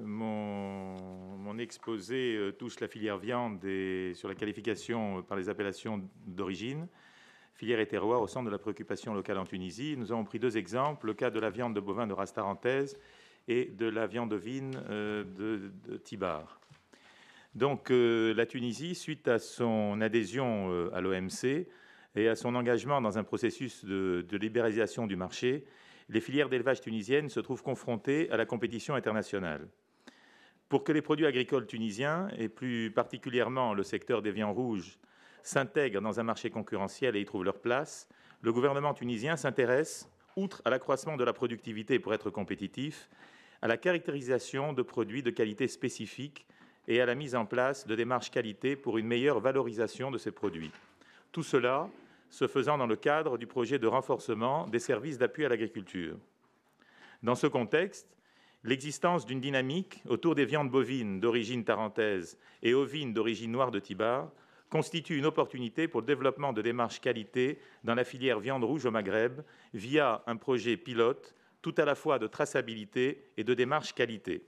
Mon exposé touche la filière viande et sur la qualification par les appellations d'origine, filière et terroir au centre de la préoccupation locale en Tunisie. Nous avons pris deux exemples, le cas de la viande de bovin de race tarentaise et de la viande ovine de Tibar. Donc la Tunisie, suite à son adhésion à l'OMC et à son engagement dans un processus de libéralisation du marché, les filières d'élevage tunisiennes se trouvent confrontées à la compétition internationale. Pour que les produits agricoles tunisiens, et plus particulièrement le secteur des viands rouges, s'intègrent dans un marché concurrentiel et y trouvent leur place, le gouvernement tunisien s'intéresse, outre à l'accroissement de la productivité pour être compétitif, à la caractérisation de produits de qualité spécifique et à la mise en place de démarches qualité pour une meilleure valorisation de ces produits. Tout cela se faisant dans le cadre du projet de renforcement des services d'appui à l'agriculture. Dans ce contexte, l'existence d'une dynamique autour des viandes bovines d'origine tarentaise et ovines d'origine noire de Tibar constitue une opportunité pour le développement de démarches qualité dans la filière viande rouge au Maghreb via un projet pilote tout à la fois de traçabilité et de démarche qualité.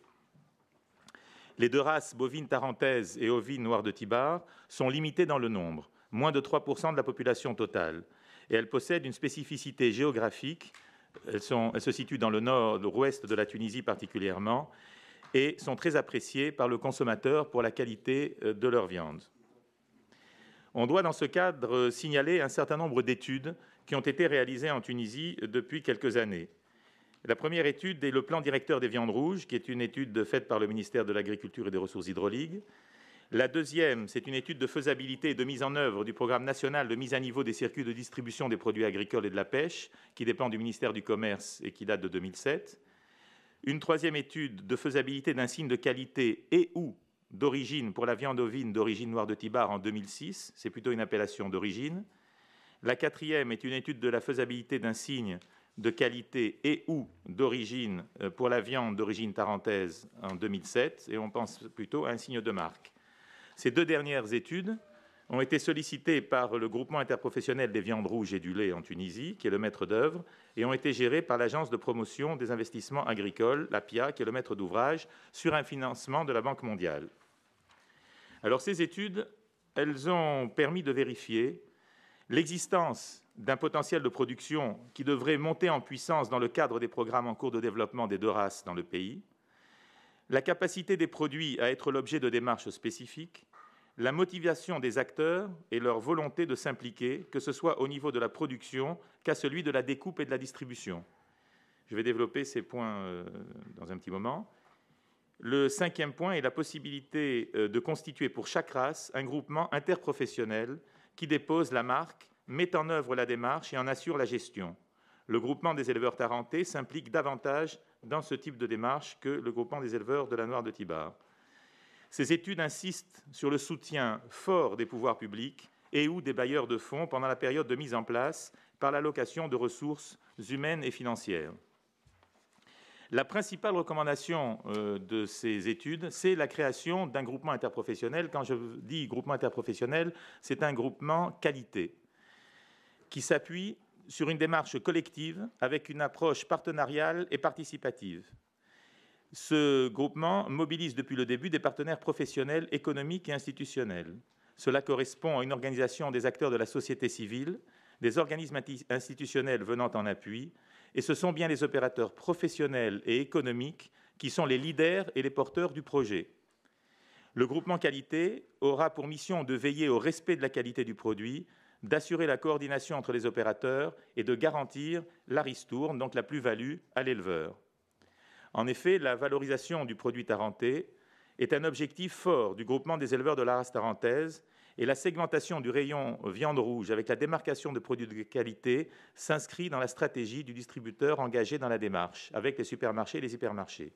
Les deux races bovines tarentaises et ovines noires de Tibar sont limitées dans le nombre, moins de 3% de la population totale, et elles possèdent une spécificité géographique. Elles se situent dans le nord-ouest de la Tunisie particulièrement et sont très appréciées par le consommateur pour la qualité de leur viande. On doit dans ce cadre signaler un certain nombre d'études qui ont été réalisées en Tunisie depuis quelques années. La première étude est le plan directeur des viandes rouges, qui est une étude faite par le ministère de l'Agriculture et des Ressources hydrauliques. La deuxième, c'est une étude de faisabilité et de mise en œuvre du programme national de mise à niveau des circuits de distribution des produits agricoles et de la pêche, qui dépend du ministère du Commerce et qui date de 2007. Une troisième étude de faisabilité d'un signe de qualité et ou d'origine pour la viande ovine d'origine noire de Tibar en 2006, c'est plutôt une appellation d'origine. La quatrième est une étude de la faisabilité d'un signe de qualité et ou d'origine pour la viande d'origine tarentaise en 2007, et on pense plutôt à un signe de marque. Ces deux dernières études ont été sollicitées par le groupement interprofessionnel des viandes rouges et du lait en Tunisie, qui est le maître d'œuvre, et ont été gérées par l'Agence de promotion des investissements agricoles, l'APIA, qui est le maître d'ouvrage, sur un financement de la Banque mondiale. Alors ces études, elles ont permis de vérifier l'existence d'un potentiel de production qui devrait monter en puissance dans le cadre des programmes en cours de développement des deux races dans le pays, la capacité des produits à être l'objet de démarches spécifiques, la motivation des acteurs et leur volonté de s'impliquer, que ce soit au niveau de la production qu'à celui de la découpe et de la distribution. Je vais développer ces points dans un petit moment. Le cinquième point est la possibilité de constituer pour chaque race un groupement interprofessionnel qui dépose la marque, met en œuvre la démarche et en assure la gestion. Le groupement des éleveurs tarentais s'implique davantage dans ce type de démarche que le groupement des éleveurs de la Noire de Tibar. Ces études insistent sur le soutien fort des pouvoirs publics et ou des bailleurs de fonds pendant la période de mise en place par l'allocation de ressources humaines et financières. La principale recommandation de ces études, c'est la création d'un groupement interprofessionnel. Quand je dis groupement interprofessionnel, c'est un groupement qualité qui s'appuie sur une démarche collective avec une approche partenariale et participative. Ce groupement mobilise depuis le début des partenaires professionnels, économiques et institutionnels. Cela correspond à une organisation des acteurs de la société civile, des organismes institutionnels venant en appui, et ce sont bien les opérateurs professionnels et économiques qui sont les leaders et les porteurs du projet. Le groupement qualité aura pour mission de veiller au respect de la qualité du produit, d'assurer la coordination entre les opérateurs et de garantir la ristourne, donc la plus-value, à l'éleveur. En effet, la valorisation du produit tarentais est un objectif fort du groupement des éleveurs de la race tarentaise et la segmentation du rayon viande rouge avec la démarcation de produits de qualité s'inscrit dans la stratégie du distributeur engagé dans la démarche avec les supermarchés et les hypermarchés.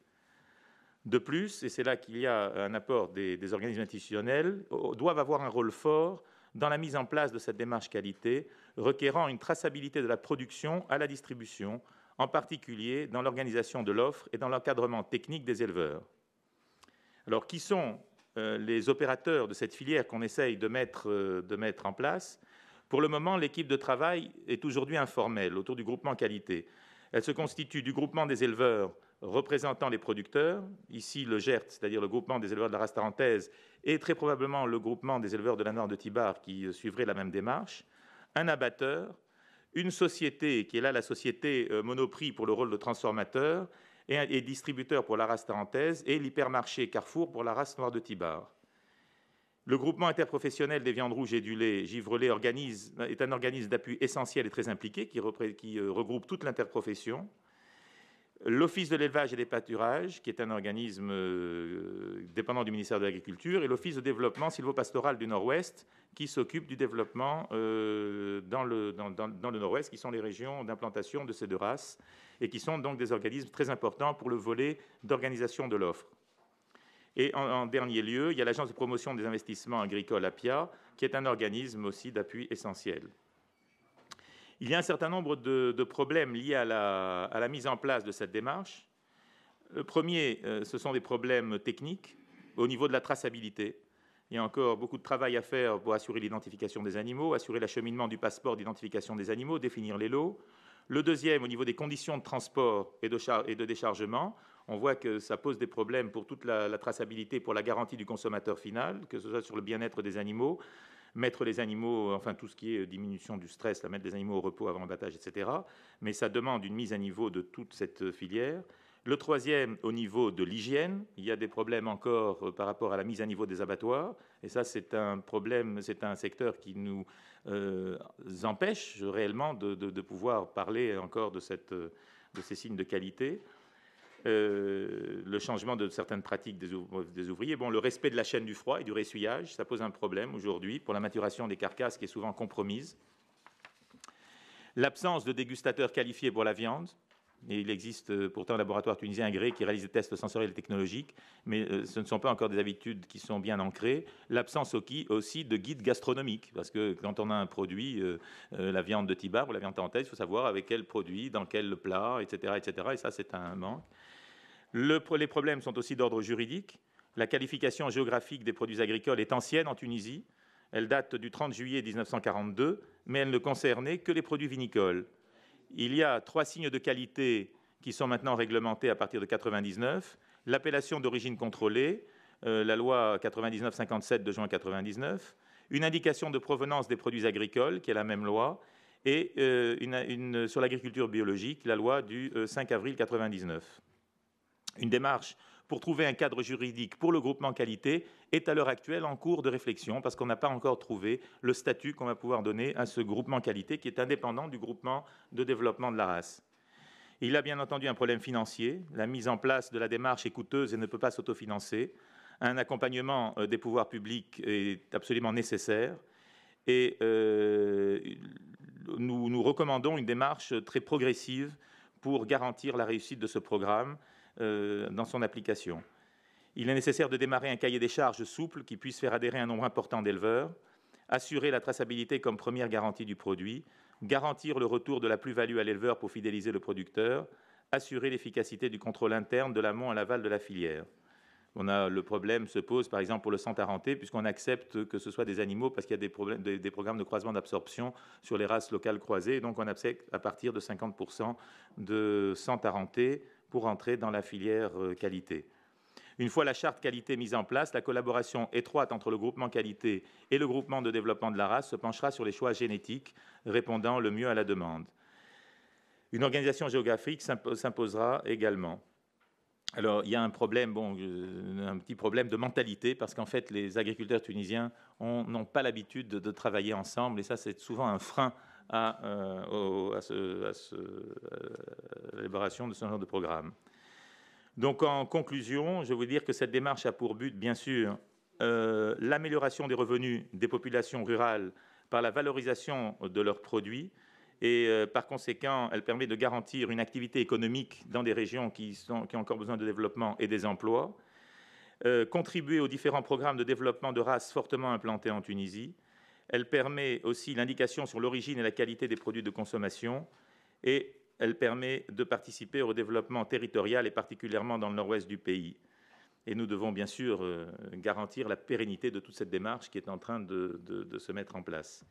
De plus, et c'est là qu'il y a un apport des organismes institutionnels, doivent avoir un rôle fort dans la mise en place de cette démarche qualité, requérant une traçabilité de la production à la distribution, en particulier dans l'organisation de l'offre et dans l'encadrement technique des éleveurs. Alors, qui sont les opérateurs de cette filière qu'on essaye de mettre en place? Pour le moment, l'équipe de travail est aujourd'hui informelle autour du groupement qualité. Elle se constitue du groupement des éleveurs représentant les producteurs, ici le GERT, c'est-à-dire le groupement des éleveurs de la race tarentaise, et très probablement le groupement des éleveurs de la Noire de Tibar qui suivrait la même démarche, un abatteur, une société qui est là la société Monoprix pour le rôle de transformateur et distributeur pour la race tarentaise, et l'hypermarché Carrefour pour la race Noire de Tibar. Le groupement interprofessionnel des viandes rouges et du lait, Givrelais, est un organisme d'appui essentiel et très impliqué qui regroupe toute l'interprofession. L'Office de l'élevage et des pâturages, qui est un organisme dépendant du ministère de l'Agriculture, et l'Office de développement sylvopastoral du Nord-Ouest, qui s'occupe du développement dans le Nord-Ouest, qui sont les régions d'implantation de ces deux races, et qui sont donc des organismes très importants pour le volet d'organisation de l'offre. Et en dernier lieu, il y a l'Agence de promotion des investissements agricoles, APIA, qui est un organisme aussi d'appui essentiel. Il y a un certain nombre de problèmes liés à la mise en place de cette démarche. Le premier, ce sont des problèmes techniques au niveau de la traçabilité. Il y a encore beaucoup de travail à faire pour assurer l'identification des animaux, assurer l'acheminement du passeport d'identification des animaux, définir les lots. Le deuxième, au niveau des conditions de transport et de déchargement, on voit que ça pose des problèmes pour toute la traçabilité, pour la garantie du consommateur final, que ce soit sur le bien-être des animaux, mettre les animaux, enfin tout ce qui est diminution du stress, mettre les animaux au repos avant l'abattage, etc. Mais ça demande une mise à niveau de toute cette filière. Le troisième, au niveau de l'hygiène, il y a des problèmes encore par rapport à la mise à niveau des abattoirs. Et ça, c'est un problème, c'est un secteur qui nous empêche réellement de pouvoir parler encore de ces signes de qualité. Le changement de certaines pratiques des ouvriers. Bon, le respect de la chaîne du froid et du ressuyage, ça pose un problème aujourd'hui pour la maturation des carcasses qui est souvent compromise. L'absence de dégustateurs qualifiés pour la viande. Et il existe pourtant un laboratoire tunisien agréé qui réalise des tests sensoriels et technologiques, mais ce ne sont pas encore des habitudes qui sont bien ancrées. L'absence aussi de guides gastronomiques, parce que quand on a un produit, la viande de Tibar ou la viande tarentaise, il faut savoir avec quel produit, dans quel plat, etc. etc. Et ça, c'est un manque. Les problèmes sont aussi d'ordre juridique. La qualification géographique des produits agricoles est ancienne en Tunisie. Elle date du 30 juillet 1942, mais elle ne concernait que les produits vinicoles. Il y a 3 signes de qualité qui sont maintenant réglementés à partir de 1999. L'appellation d'origine contrôlée, la loi 99-57 de juin 1999, une indication de provenance des produits agricoles, qui est la même loi, et sur l'agriculture biologique, la loi du 5 avril 1999. Une démarche pour trouver un cadre juridique pour le groupement qualité est à l'heure actuelle en cours de réflexion parce qu'on n'a pas encore trouvé le statut qu'on va pouvoir donner à ce groupement qualité qui est indépendant du groupement de développement de la race. Il y a bien entendu un problème financier. La mise en place de la démarche est coûteuse et ne peut pas s'autofinancer. Un accompagnement des pouvoirs publics est absolument nécessaire et nous recommandons une démarche très progressive pour garantir la réussite de ce programme dans son application. Il est nécessaire de démarrer un cahier des charges souple qui puisse faire adhérer un nombre important d'éleveurs, assurer la traçabilité comme première garantie du produit, garantir le retour de la plus-value à l'éleveur pour fidéliser le producteur, assurer l'efficacité du contrôle interne de l'amont à l'aval de la filière. Le problème se pose par exemple pour le sang tarentais puisqu'on accepte que ce soit des animaux parce qu'il y a des programmes de croisement d'absorption sur les races locales croisées, donc on accepte à partir de 50% de sang tarentais pour entrer dans la filière qualité. Une fois la charte qualité mise en place, la collaboration étroite entre le groupement qualité et le groupement de développement de la race se penchera sur les choix génétiques répondant le mieux à la demande. Une organisation géographique s'imposera également. Alors, il y a un problème, un petit problème de mentalité, parce qu'en fait, les agriculteurs tunisiens n'ont pas l'habitude de travailler ensemble, et ça, c'est souvent un frein à l'élaboration de ce genre de programme. Donc, en conclusion, je veux dire que cette démarche a pour but, bien sûr, l'amélioration des revenus des populations rurales par la valorisation de leurs produits, et par conséquent, elle permet de garantir une activité économique dans des régions qui ont encore besoin de développement et des emplois, contribuer aux différents programmes de développement de races fortement implantés en Tunisie. Elle permet aussi l'indication sur l'origine et la qualité des produits de consommation, et elle permet de participer au développement territorial et particulièrement dans le nord-ouest du pays. Et nous devons bien sûr garantir la pérennité de toute cette démarche qui est en train de se mettre en place.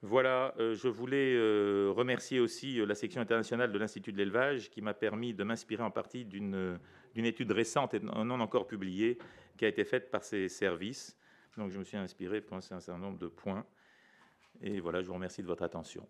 Voilà, je voulais remercier aussi la section internationale de l'Institut de l'élevage qui m'a permis de m'inspirer en partie d'une étude récente et non encore publiée qui a été faite par ces services. Donc je me suis inspiré pour un certain nombre de points. Et voilà, je vous remercie de votre attention.